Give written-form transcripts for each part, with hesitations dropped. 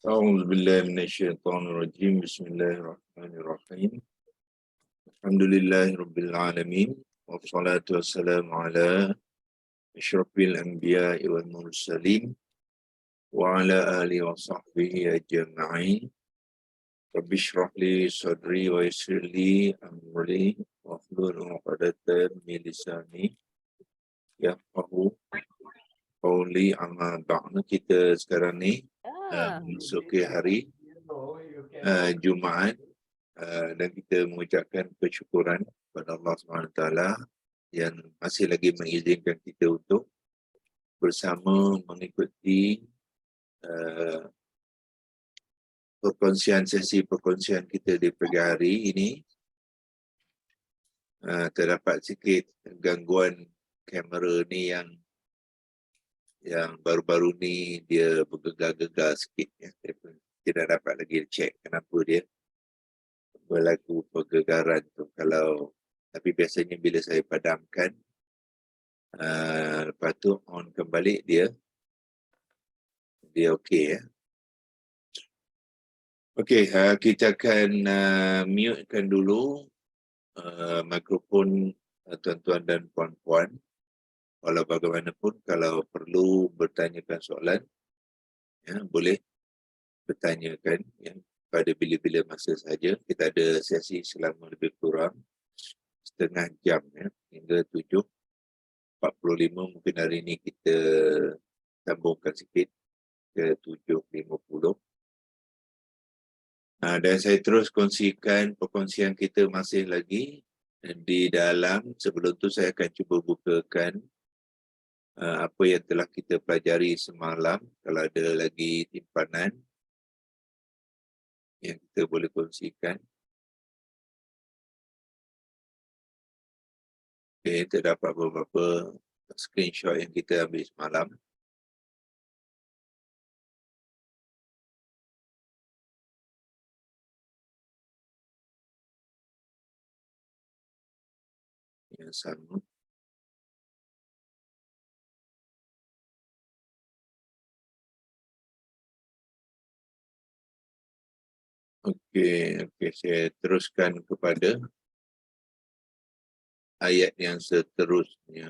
أعوذ بالله من الشيطان الرجيم بسم الله الرحمن الرحيم الحمد لله رب العالمين والصلاة والسلام على أشرف الأنبياء والمرسلين وعلى آله وصحبه أجمعين رب اشرح لي صدري ويسر لي أمري واحلل عقدة من لساني يفقهوا قولي. Amma ba'du. Kita sekarang ni memasuki hari Jumaat, dan kita mengucapkan kesyukuran kepada Allah SWT yang masih lagi mengizinkan kita untuk bersama mengikuti sesi perkongsian kita di pagi hari ini. Terdapat sikit gangguan kamera ni yang baru-baru ni dia bergegar-gegar sikit ya. Tidak dapat lagi cek kenapa dia berlaku pergegaran tu. Tapi biasanya bila saya padamkan, lepas tu on kembali dia okey ya. Okey, kita akan mutekan dulu mikrofon tuan-tuan dan puan-puan. Walau bagaimanapun, kalau perlu bertanyakan soalan, ya, boleh bertanyakan ya, pada bila-bila masa saja. Kita ada sesi selama lebih kurang setengah jam ya, hingga 7.45. Mungkin hari ini kita sambungkan sikit ke 7.50. Dan saya terus kongsikan perkongsian kita masih lagi di dalam. Sebelum tu saya akan cuba bukakan apa yang telah kita pelajari semalam. Kalau ada lagi timpanan yang kita boleh kongsikan. Okay, terdapat beberapa screenshot yang kita ambil semalam. Yang sama. Okey, saya teruskan kepada ayat yang seterusnya.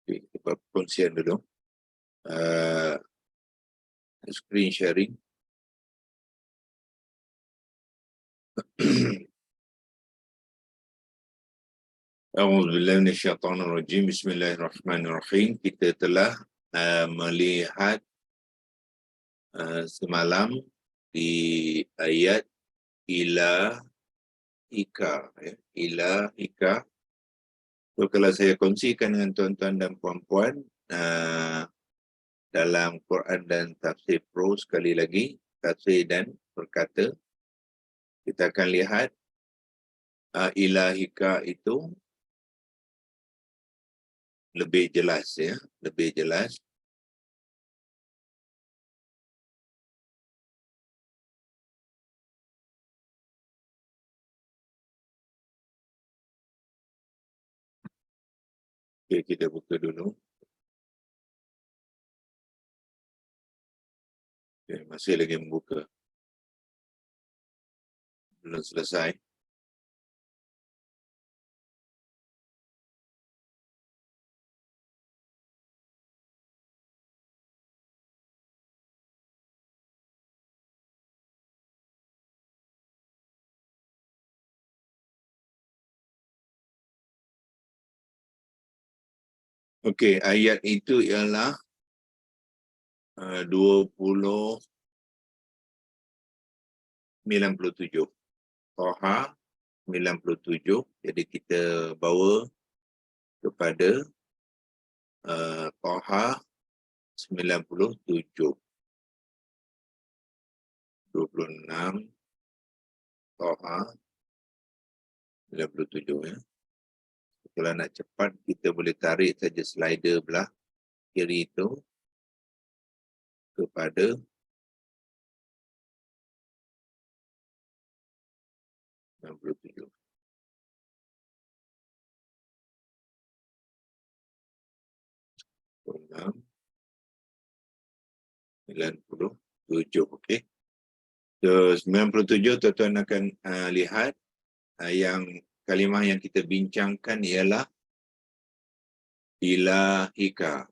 Okey, kita buat perkongsian dulu. Screen sharing. A'udzubillahi minasyaitonirrajim. Bismillahirrahmanirrahim. Kita telah melihat semalam di ayat ila ika ya. Ila ika. So, kalau saya kongsikan dengan tuan-tuan dan puan-puan dalam Quran dan Tafsir Pro, sekali lagi tafsir dan berkata, kita akan lihat ilahika itu lebih jelas ya, lebih jelas. Okay, kita buka dulu. Okay, masih lagi membuka. Belum selesai. Okey, ayat itu ialah 97. Toha 97. Jadi kita bawa kepada Toha 97. 26 Toha 97 ya. Kalau nak cepat, kita boleh tarik saja slider belah kiri itu kepada 97, okey. So 97 tuan-tuan akan lihat yang kalimah yang kita bincangkan ialah ilahika.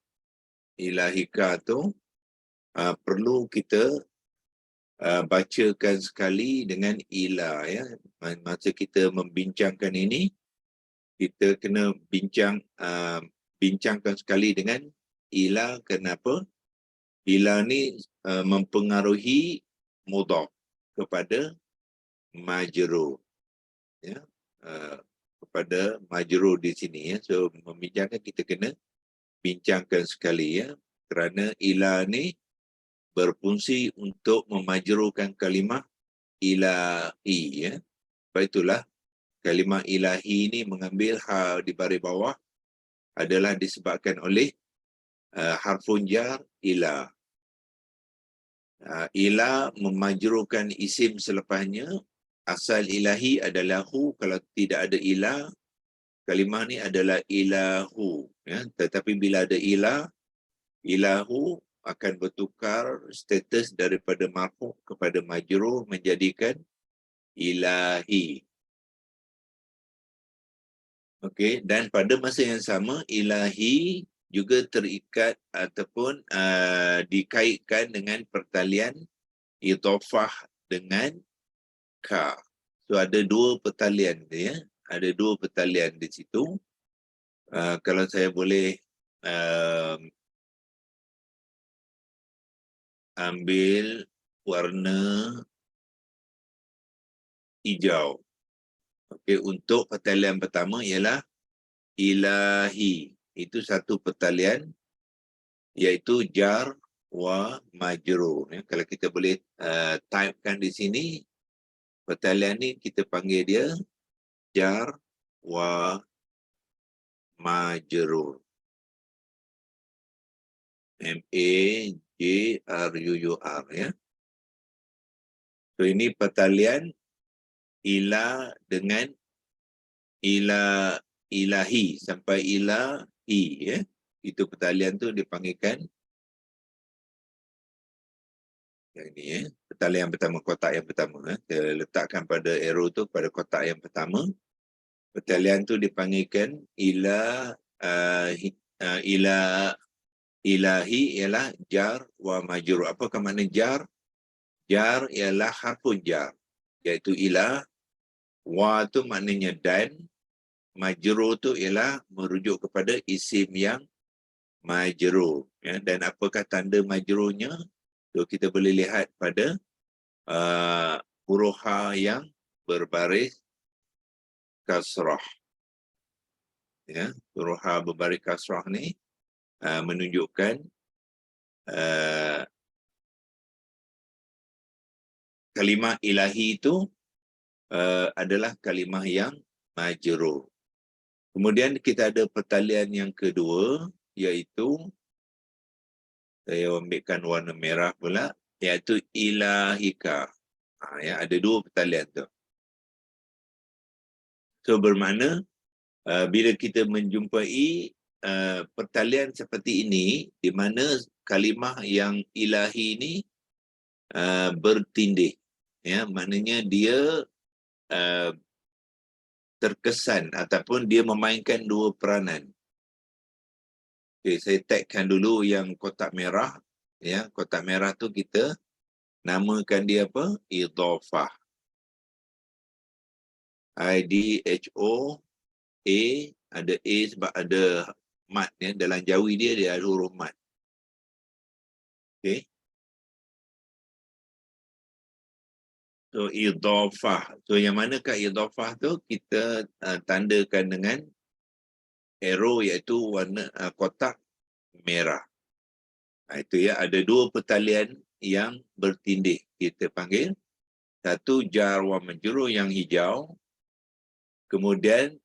Ilahika tu perlu kita bacakan sekali dengan ila, ya. Masa kita membincangkan ini, kita kena bincangkan sekali dengan ila. Kenapa? Ila ni mempengaruhi mudhaf kepada majrur, ya. Kepada majrur di sini, ya. So membincangkan, kita kena bincangkan sekali, ya, kerana ila ni berfungsi untuk memajrurkan kalimah ilahi, ya. Sebab itulah kalimah ilahi ini mengambil di baris bawah adalah disebabkan oleh harfun jar ila. Ila memajrurkan isim selepasnya. Asal ilahi adalah hu. Kalau tidak ada ila, kalimah ni adalah ilahu, ya. Tetapi bila ada ila, ilahu akan bertukar status daripada marfu' kepada majrur menjadikan ilahi. Okey, dan pada masa yang sama ilahi juga terikat ataupun dikaitkan dengan pertalian idhafah dengan ka. So ada dua pertalian, ya. Ada dua pertalian di situ. Kalau saya boleh ambil warna hijau. Okey, untuk pertalian pertama ialah ilahi. Itu satu pertalian, iaitu jar wa majrur, ya. Kalau kita boleh typekan di sini, pertalian ni kita panggil dia jar wa majrur. M-A-J-R-U-U-R, ya. So ini pertalian ila dengan ilahi sampai ilahi, ya. Itu pertalian tu dipanggilkan yang ini, ya. Pertalian pertama, kotak yang pertama, ya. Saya letakkan pada arrow tu pada kotak yang pertama. Pertalian tu dipanggilkan ilahi ialah jar wa majrur. Apakah makna jar? Jar ialah harfun jar, iaitu ila. Wa tu maknanya dan. Majrur tu ialah merujuk kepada isim yang majrur, ya. Dan apakah tanda majrurnya? So kita boleh lihat pada huruf ha yang berbaris kasrah, ya. Huruf ha berbaris kasrah ni menunjukkan kalimah ilahi itu adalah kalimah yang majrur. Kemudian kita ada pertalian yang kedua, iaitu saya ambilkan warna merah pula, iaitu ilahika. Ya, ada dua pertalian tu. So bermakna bila kita menjumpai pertalian seperti ini, di mana kalimah yang ilahi ini bertindih, ya, maknanya dia terkesan ataupun dia memainkan dua peranan. Okay, saya tagkan dulu yang kotak merah, ya. Kotak merah tu kita namakan dia apa? Idhafah. I-D-H-O-A, ada A sebab ada mat, ya. Dalam jawi dia ada huruf mat. Okay. So idhafah. So yang manakah idhafah tu? Kita tandakan dengan arrow, iaitu warna kotak merah. Itu, ya, ada dua pertalian yang bertindih. Kita panggil satu jar wa majrur yang hijau. Kemudian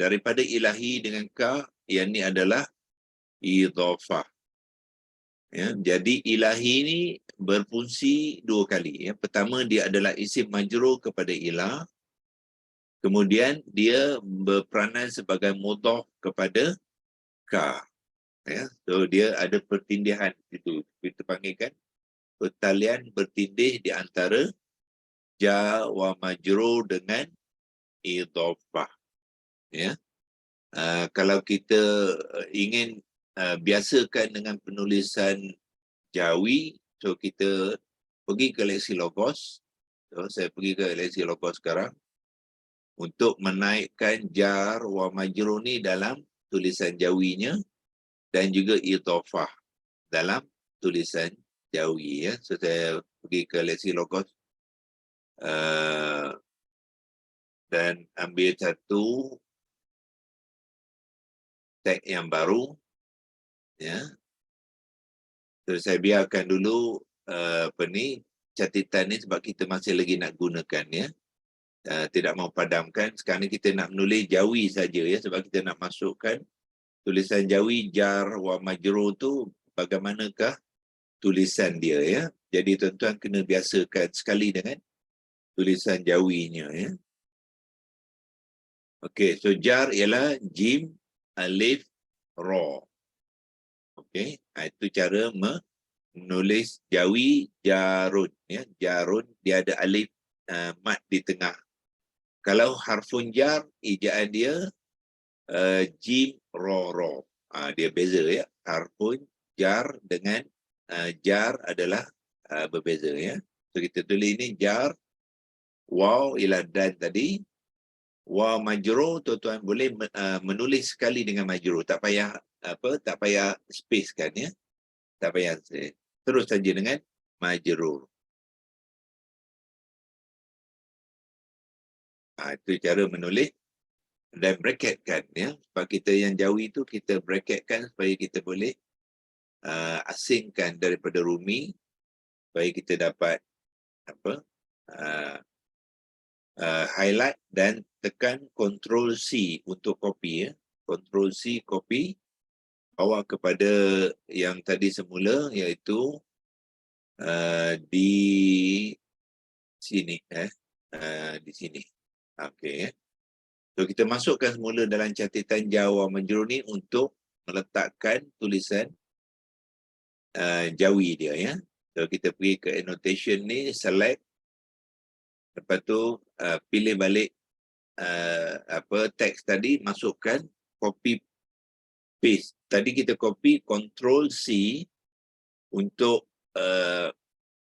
daripada ilahi dengan ka, yang ni adalah idhafah. Ya, jadi ilahi ni berfungsi dua kali. Ya. Pertama, dia adalah isim majrur kepada ilah. Kemudian dia berperanan sebagai mudhaf kepada ka. Ya, so dia ada pertindihan itu. Kita panggilkan pertalian bertindih di antara jar wa majrur dengan idhafah. Ya. Kalau kita ingin biasakan dengan penulisan Jawi, so kita pergi ke leksi logos. So, saya pergi ke leksi logos sekarang untuk menaikkan jar wa majrur ni dalam tulisan Jawinya dan juga idhafah dalam tulisan Jawi. Ya. So saya pergi ke leksi logos dan ambil satu tag yang baru. Ya. So saya biarkan dulu catatan ni sebab kita masih lagi nak gunakan, ya. Tidak mau padamkan. Sekarang ni kita nak menulis Jawi saja, ya, sebab kita nak masukkan tulisan Jawi jar wa majrur tu bagaimanakah tulisan dia, ya. Jadi tuan-tuan kena biasakan sekali dengan tulisan Jawinya, ya. Okey, so jar ialah jim, alif, ra. Okey, itu cara menulis Jawi jarun, ya. Jarun dia ada alif mat di tengah. Kalau harfun jar, ejaan dia jim, ra. Dia beza, ya. Harfun jar dengan jar adalah berbeza, ya. So kita tulis ini jar, waw ialah dan tadi, wa majrur, tuan-tuan boleh menulis sekali dengan majrur, tak payah tak payah spacekan, ya. Tak payah terus saja dengan majrur. Itu cara menulis dan bracketkan, ya. Sebab kita yang Jawi itu kita bracketkan supaya kita boleh asingkan daripada rumi, supaya kita dapat highlight dan tekan Ctrl C untuk copy, ya. Ctrl C copy, bawa kepada yang tadi semula, iaitu di sini, di sini. Okey, ya. So kita masukkan semula dalam catatan Jawa Majrur ni untuk meletakkan tulisan Jawi dia, ya. So kita pergi ke annotation ni, select, lepas tu pilih balik teks tadi, masukkan, copy paste. Tadi kita copy, Ctrl C untuk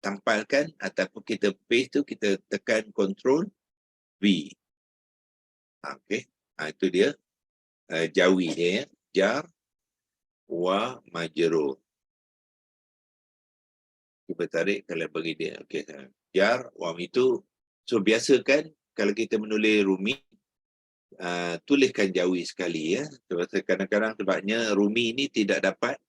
tampalkan, ataupun kita paste tu kita tekan Ctrl V. Okey, itu dia Jawi dia, ya. Jar wa majrur. Kita tarik kalau bagi dia. Okey, jar wa itu. So biasakan kalau kita menulis rumi, tuliskan Jawi sekali, ya. Sebab kadang-kadang sebabnya rumi ini tidak dapat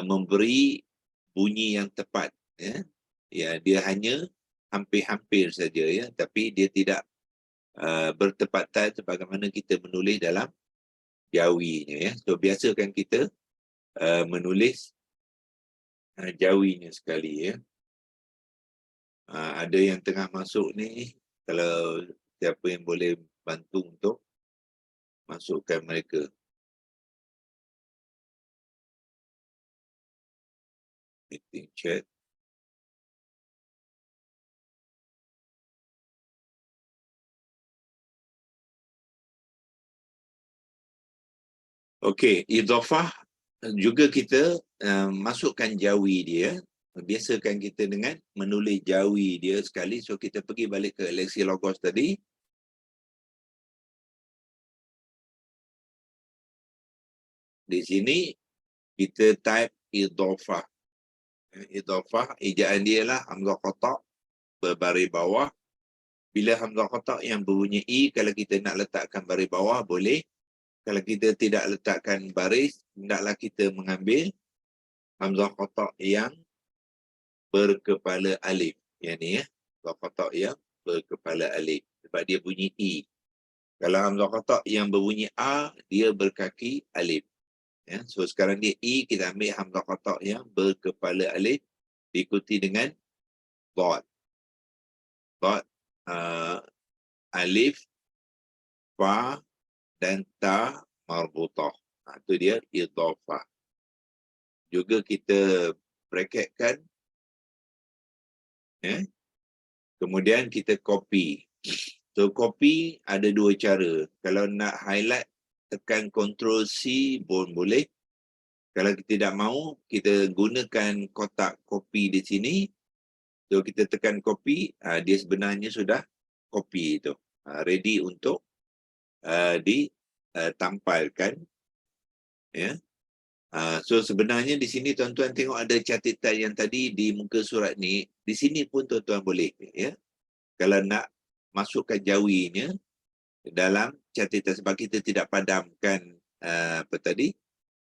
memberi bunyi yang tepat, ya. Ya, dia hanya hampir-hampir saja, ya, tapi dia tidak bertepatan sebagaimana kita menulis dalam Jawinya, ya. So biasakan kita menulis Jawinya sekali, ya. Ada yang tengah masuk ni, kalau siapa yang boleh bantu untuk masukkan mereka. Meeting chat. Okey, idhafah juga kita masukkan Jawi dia. Biasakan kita dengan menulis Jawi dia sekali. So kita pergi balik ke leksi logos tadi. Di sini kita type idhafah. Idhafah, ejaan dia lah hamzah qata' berbaris bawah. Bila hamzah qata' yang berbunyi i, kalau kita nak letakkan baris bawah boleh. Kalau kita tidak letakkan baris, hendaklah kita mengambil hamzah qata' yang berkepala alif. Yang ni, ya. Hamzah qata' yang berkepala alif. Sebab dia bunyi i. Kalau hamzah qata' yang berbunyi a, dia berkaki alif. Ya. So sekarang dia i, kita ambil hamzah qata' yang berkepala alif diikuti dengan dot. Dot, alif, fa dan ta marbutah. Itu dia idhafah. juga kita bracketkan, kemudian kita copy. So copy ada dua cara. Kalau nak highlight, tekan Ctrl C pun boleh. Kalau kita tidak mahu, kita gunakan kotak copy di sini. So kita tekan copy, dia sebenarnya sudah copy itu. Ready untuk ditampalkan. Ya. So sebenarnya di sini tuan-tuan tengok ada catatan yang tadi di muka surat ni. Di sini pun tuan-tuan boleh. Ya. Kalau nak masukkan jawinya dalam catatan, sebab kita tidak padamkan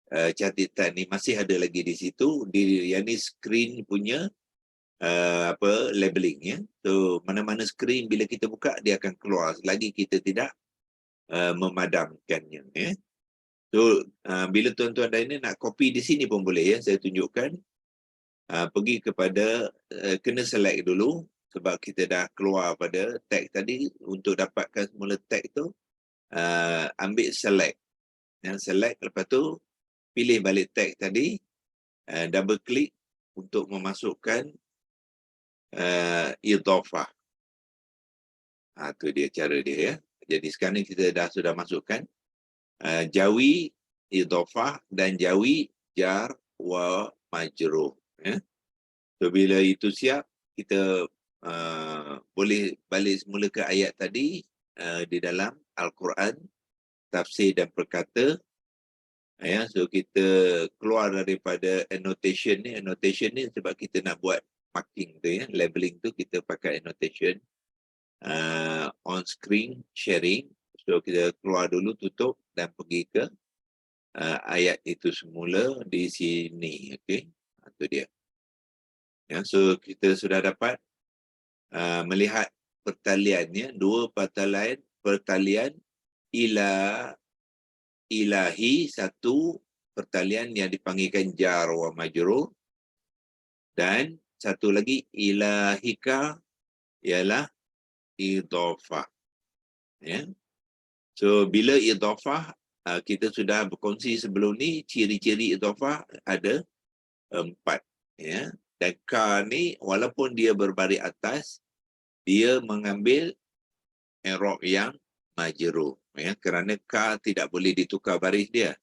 catatan ni, masih ada lagi di situ. Yang ni screen punya labeling, ya. So mana-mana screen bila kita buka dia akan keluar selagi kita tidak memadamkannya, ya. So bila tuan-tuan dan ini nak copy di sini pun boleh, ya. Saya tunjukkan. Pergi kepada kena select dulu sebab kita dah keluar pada tag tadi. Untuk dapatkan semula tag tu, ambil select. Select, lepas tu pilih balik tag tadi, double klik untuk memasukkan idhafah. Tu dia cara dia, ya. Jadi sekarang kita sudah masukkan jawi, idhafah dan jawi jar wa majrur, ya. So bila itu siap, kita boleh balik semula ke ayat tadi di dalam Al-Quran, tafsir dan perkata. Ya, so kita keluar daripada annotation ni. Annotation ni sebab kita nak buat marking tu, ya, labeling tu, kita pakai annotation. On screen sharing. So kita keluar dulu, tutup dan pergi ke ayat itu semula di sini. Okey, itu dia. Ya, so kita sudah dapat melihat pertaliannya, dua pertalian ilahi, satu pertalian yang dipanggilkan jar wa majrur, dan satu lagi ilahika ialah idhafah, ya. So bila idhafah, kita sudah berkongsi sebelum ni, ciri-ciri idhafah ada 4, ya. Dan ka ni walaupun dia berbaris atas, dia mengambil i'rab yang majrur, ya, kerana ka tidak boleh ditukar baris dia.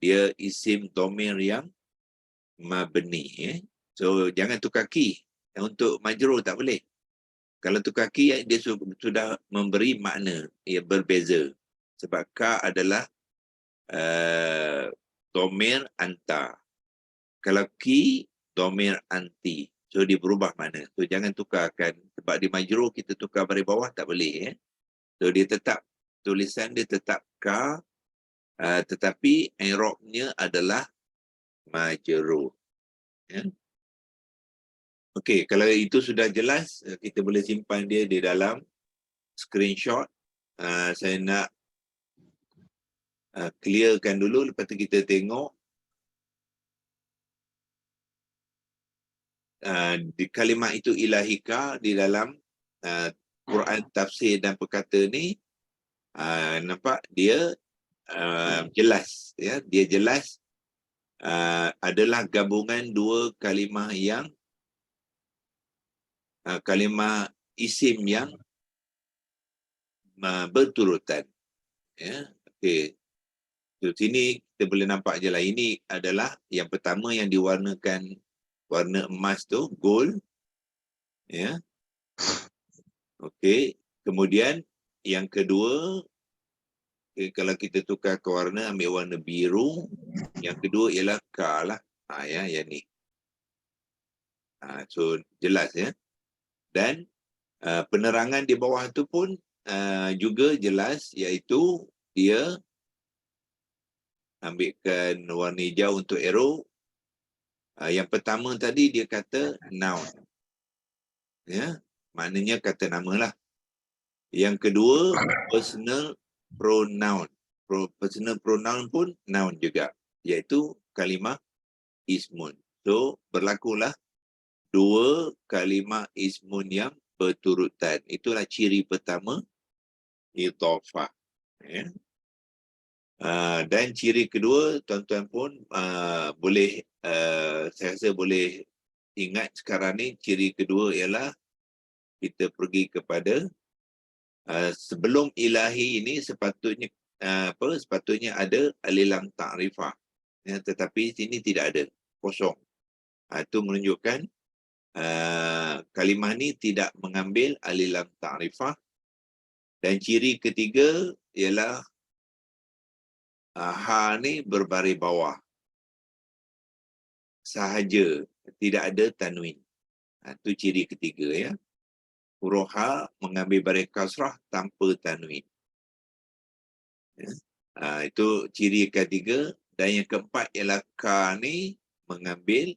Dia isim dhamir yang mabni, ya. So jangan tukar ki. Untuk majrur tak boleh. Kalau tukar ki, dia sudah memberi makna yang berbeza. Sebab ka adalah dhamir anta. Kalau ki, dhamir anti. So dia berubah makna. So jangan tukarkan. Sebab di majrur kita tukar baris bawah tak boleh, ya. So dia tetap, tulisan dia tetap ka, tetapi i'rabnya adalah majrur, ya. Okey, kalau itu sudah jelas, kita boleh simpan dia di dalam screenshot. Saya nak clearkan dulu, lepas tu kita tengok di kalimat itu ilahika di dalam Quran tafsir dan perkata ni. Nampak dia jelas, ya. Dia jelas adalah gabungan dua kalimah yang kalimah isim yang berturutan, ya. Okey. So, sini kita boleh nampak je lah. Ini adalah yang pertama yang diwarnakan warna emas tu, gold, ya. Okey. Kemudian yang kedua, kalau kita tukar ke warna, ambil warna biru. Yang kedua ialah ka lah. Ya, yang ni. So jelas, ya. Dan penerangan di bawah tu pun juga jelas, iaitu dia ambilkan warna hijau untuk arrow. Yang pertama tadi dia kata noun, ya, maknanya kata nama lah. Yang kedua personal pronoun. Personal pronoun pun noun juga, iaitu kalimah ismun. So berlakulah dua kalimah ismun yang berturutan. Itulah ciri pertama idhafah, ya. Dan ciri kedua, tuan-tuan pun boleh, saya rasa boleh ingat sekarang ni, ciri kedua ialah kita pergi kepada sebelum ilahi ini sepatutnya sepatutnya ada alilam ta'rifah, ya, tetapi sini tidak ada, kosong. Itu menunjukkan kalimah ni tidak mengambil alilam ta'rifah. Dan ciri ketiga ialah ha ni berbaris bawah sahaja, tidak ada tanwin. Itu ciri ketiga, ya. Huruf ha mengambil baris kasrah tanpa tanwin. Ya. Itu ciri ketiga. Dan yang keempat ialah ka ni mengambil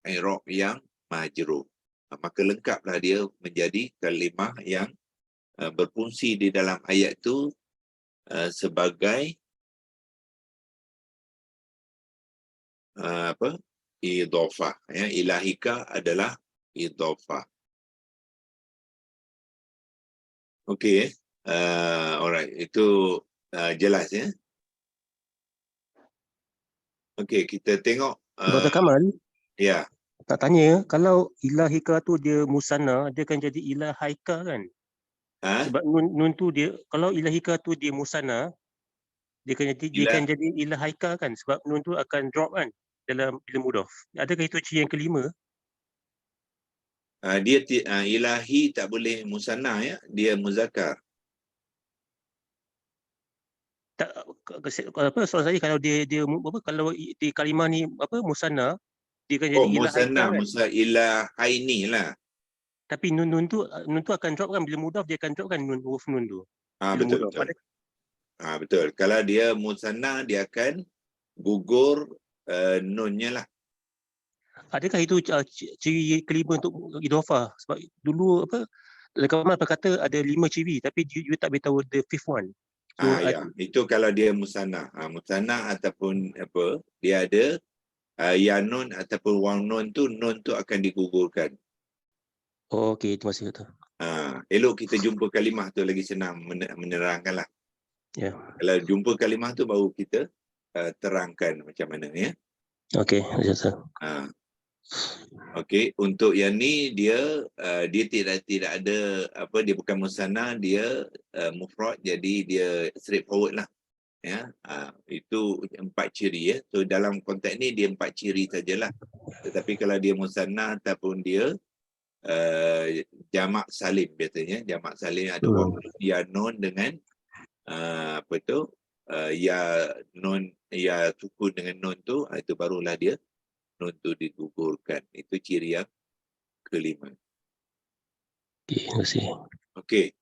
i'rab yang majrur. Maka lengkaplah dia menjadi kalimah yang berfungsi di dalam ayat itu sebagai idhofah, ya. Ilahika adalah idhofah. Okey, alright, itu jelas, ya. Okey, kita tengok. Dr. Kamal, Ya. tak tanya, kalau ilahika tu dia musanna, dia akan jadi ilahaika kan? Sebab nun tu dia, kalau ilahika tu dia musanna, dia akan jadi ilahaika kan? Sebab nun tu akan drop kan dalam bila mudhaf. Adakah itu ciri yang kelima? Dia ilahi tak boleh musanna, ya, dia muzakkar. Tak, soalan saya, kalau dia kalau di kalimah ni musanna, dia akan jadi ilahaika kan? Ilahaini lah. Tapi nun tu akan drop kan bila mudhaf, dia akan drop kan huruf nun tu. Betul. Betul. Kalau dia musanna, dia akan gugur nunnya lah. Adakah itu ciri kelima untuk idhofah? Sebab dulu Kamal kata ada 5 ciri, tapi you tak beritahu the fifth one. So, Ya, itu kalau dia musanna. Musanna ataupun dia ada ya nun ataupun wang nun tu akan digugurkan. Okey, terima kasih Dr. Elok kita jumpa kalimah tu lagi senang menerangkan lah. Ya. Kalau jumpa kalimah tu baru kita terangkan macam mana, ya. Okey, Dr. Okey, untuk yang ni dia tidak ada dia bukan musanna, dia mufrad, jadi dia straightforward lah, ya. Itu 4 ciri, ya. So dalam konteks ni dia 4 ciri sajalah. Tetapi kalau dia musanna ataupun dia jamak salim, biasanya jamak salim ada ya nun dengan ya sukun dengan nun tu, itu barulah dia nun tu digugurkan. Itu ciri yang kelima. Okey, terima kasih. Okey.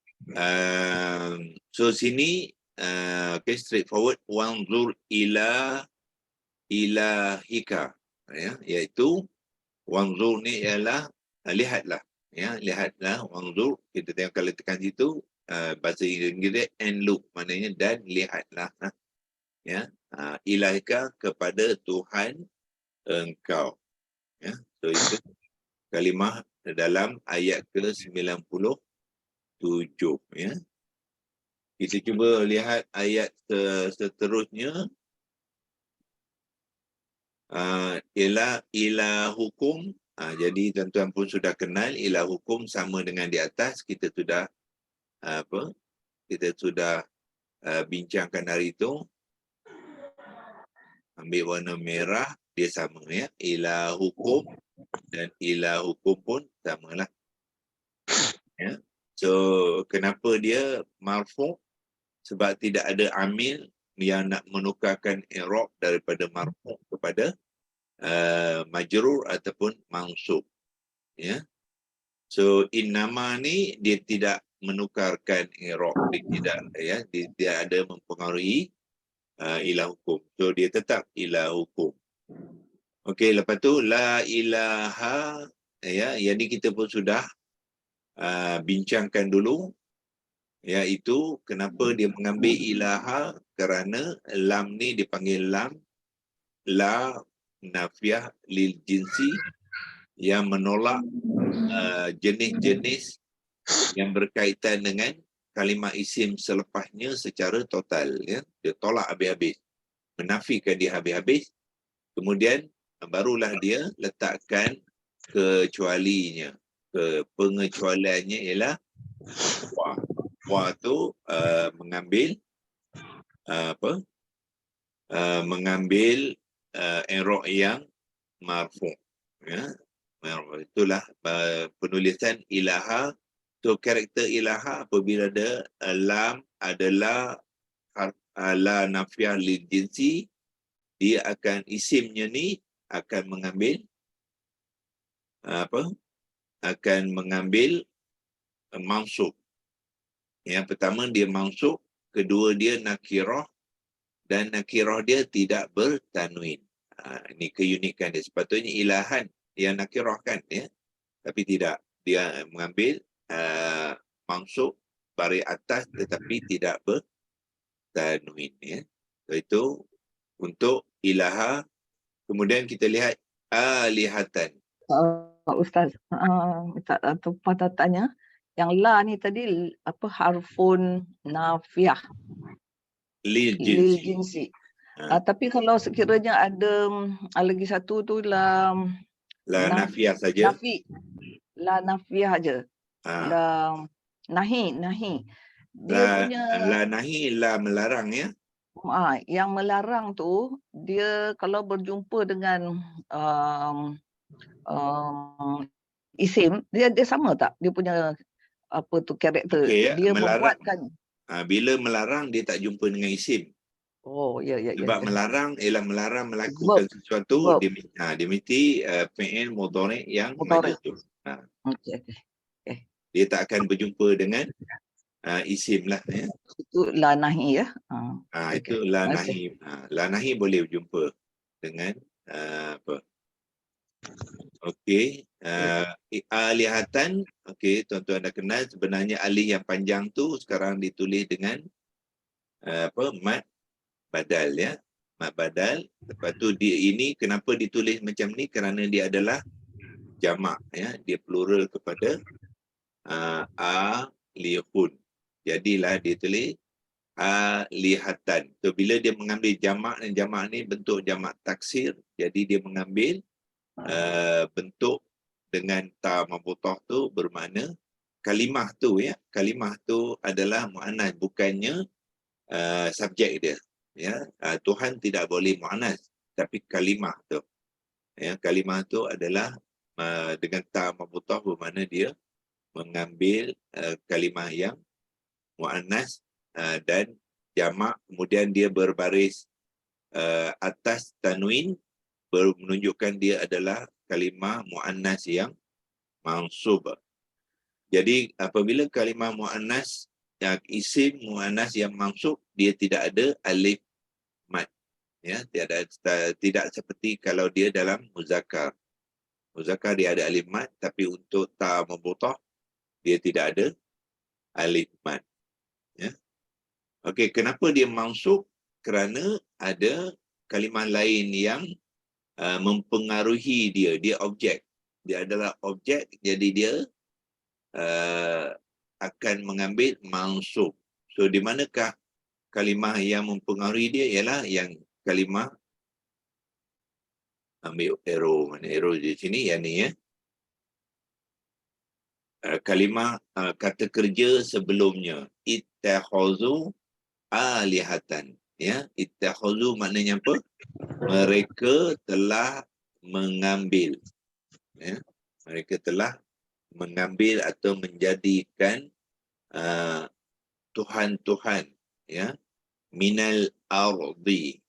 So sini straightforward, wanzur ilahika, ya, iaitu wanzur ni ialah lihatlah, ya, lihatlah. Wanzur, kita tengok kalau tekan situ, bahasa Inggeris and look, maknanya dan lihatlah, ya. Ilahika, kepada Tuhan engkau, ya. So itu kalimah dalam ayat ke-97, ya. Kita cuba lihat ayat seterusnya. Ilahukum. Jadi tuan-tuan pun sudah kenal ilahukum sama dengan di atas. Kita sudah bincangkan hari itu. Ambil warna merah, dia sama, ya. Ilahukum dan ilahukum pun samalah, ya. So kenapa dia marfu'? Sebab tidak ada amil yang nak menukarkan i'rab daripada marfu' kepada majrur ataupun mansub, ya. So innama ni dia tidak menukarkan i'rab, dia tidak, ya, dia tidak ada mempengaruhi ilahukum. So dia tetap ilahukum. Okey, lepas tu la ilaha, ya, yang ni kita pun sudah bincangkan dulu, iaitu kenapa dia mengambil ilaha, kerana lam ni dipanggil lam la nafiyah lil jinsi, yang menolak jenis-jenis yang berkaitan dengan kalimah isim selepasnya secara total, ya. Dia tolak habis-habis, menafikan dia habis-habis, kemudian barulah dia letakkan kecualinya. Pengecualiannya ialah wa. Wa tu mengambil mengambil i'rab yang marfu', ya. Itulah penulisan ilaha. So karakter ilaha apabila ada lam adalah la nafiyah lil jinsi, dia akan isimnya ni akan mengambil akan mengambil mansub. Yang pertama dia mansub, kedua dia nakirah, dan nakirah dia tidak bertanwin. Ini keunikan dia. Sepatutnya ilahan yang nakirah kan, ya. Tapi tidak, dia mengambil mansub baris atas tetapi tidak bertanwin, ya. So, itu untuk ilaha. Kemudian kita lihat alihatan. Ustaz, patut tanya, yang la ni tadi apa, harfun nafiyah Lil lil jinsi. jinsi. Tapi kalau sekiranya ada lagi satu tu la Nafiyah saja. la nafiyah je. La nahi. Dia punya La nahi, la melarang, ya. Yang melarang tu dia kalau berjumpa dengan isim, dia sama tak? Dia punya apa tu karakter? Okey, Dia melarang. membuatkan. Bila melarang dia tak jumpa dengan isim. Ya. Sebab melarang ialah melarang melakukan sesuatu, dia mesti fi'il mudhari' yang majzum. Okey. Dia tak akan berjumpa dengan isim lah, ya. Itu la nahi, ya. Itu la nahi. La nahi boleh berjumpa dengan apa? Okey, alihatan. Okey, tuan-tuan dah kenal sebenarnya alih yang panjang tu sekarang ditulis dengan mad badal, ya. Mad badal. Lepas tu dia ini kenapa ditulis macam ni? Kerana dia adalah jamak, ya. Dia plural kepada alihun. Jadilah dia tulis alihatan. So bila dia mengambil jamak, dan jamak ni bentuk jamak taksir, jadi dia mengambil bentuk dengan ta mabutah tu bermakna kalimah tu, ya. Kalimah tu adalah muannas, bukannya subjek dia, ya. Tuhan tidak boleh muannas, tapi kalimah tu, ya. Kalimah tu adalah dengan ta mabutah bermakna dia mengambil kalimah yang muannas dan jamak, kemudian dia berbaris atas tanwin, menunjukkan dia adalah kalimah muannas yang mansub. Jadi apabila kalimah muannas, isim muannas yang mansub, dia tidak ada alif mad, ya. Tidak seperti kalau dia dalam muzakkar. Muzakkar dia ada alif mad, tapi untuk ta mabutah dia tidak ada alif mad, ya. Okey, kenapa dia mansub? Kerana ada kalimah lain yang mempengaruhi dia. Dia objek. Dia adalah objek, jadi dia akan mengambil mansub. So di manakah kalimah yang mempengaruhi dia? Ialah yang kalimah, ambil arrow, mana arrow di sini, yang ni, ya. Kalimah kata kerja sebelumnya, ittakhazu alihatan, ya. Ittakhazu maknanya apa? Mereka telah mengambil, ya. Mereka telah mengambil atau menjadikan tuhan-tuhan, ya, minal ardi,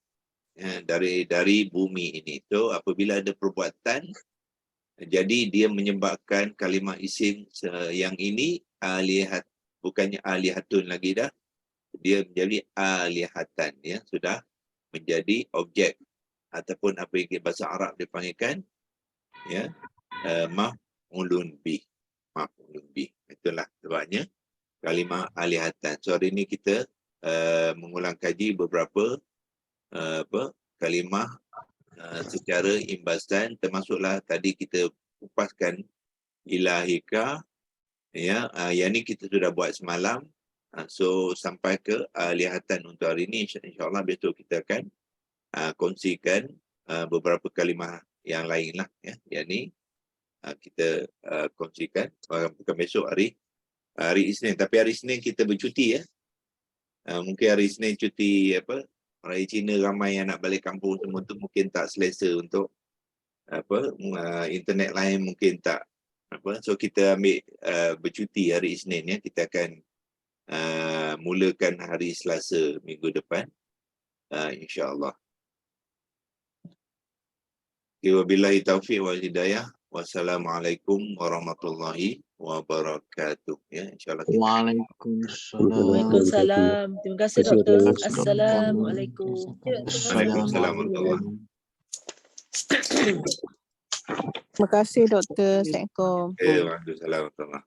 ya, dari bumi ini. So apabila ada perbuatan, jadi dia menyebabkan kalimah isim yang ini alihat, bukannya alihatun lagi dah, dia menjadi alihatan, ya, sudah menjadi objek ataupun apa yang bahasa Arab dipanggilkan, ya, maf'ulun bih. Maf'ulun bih. Itulah sebabnya kalimah alihatan. So hari ini kita mengulang kaji beberapa kalimah secara imbasan, termasuklah tadi kita kupaskan ilahika, ya. Yang ni kita sudah buat semalam. So sampai ke lihatan untuk hari ini, insyaAllah besok kita akan kongsikan beberapa kalimah yang lain lah ya. Yang ni kita kongsikan bukan besok, hari Isnin. Tapi hari Isnin kita bercuti ya. Mungkin hari Isnin cuti apa, Raya Cina ramai yang nak balik kampung semua tu, mungkin tak selesa untuk apa, internet lain mungkin tak apa. So kita ambil bercuti hari Isnin ya. Kita akan mulakan hari Selasa minggu depan, insya-Allah. Wabillahi taufiq wal hidayah. Wassalamualaikum warahmatullahi wabarakatuh. Ya, insya-Allah. Waalaikumsalam. Terima kasih doktor. Assalamualaikum. Waalaikumsalam warahmatullahi. Terima kasih doktor. Assalamualaikum. Waalaikumsalam warahmatullahi.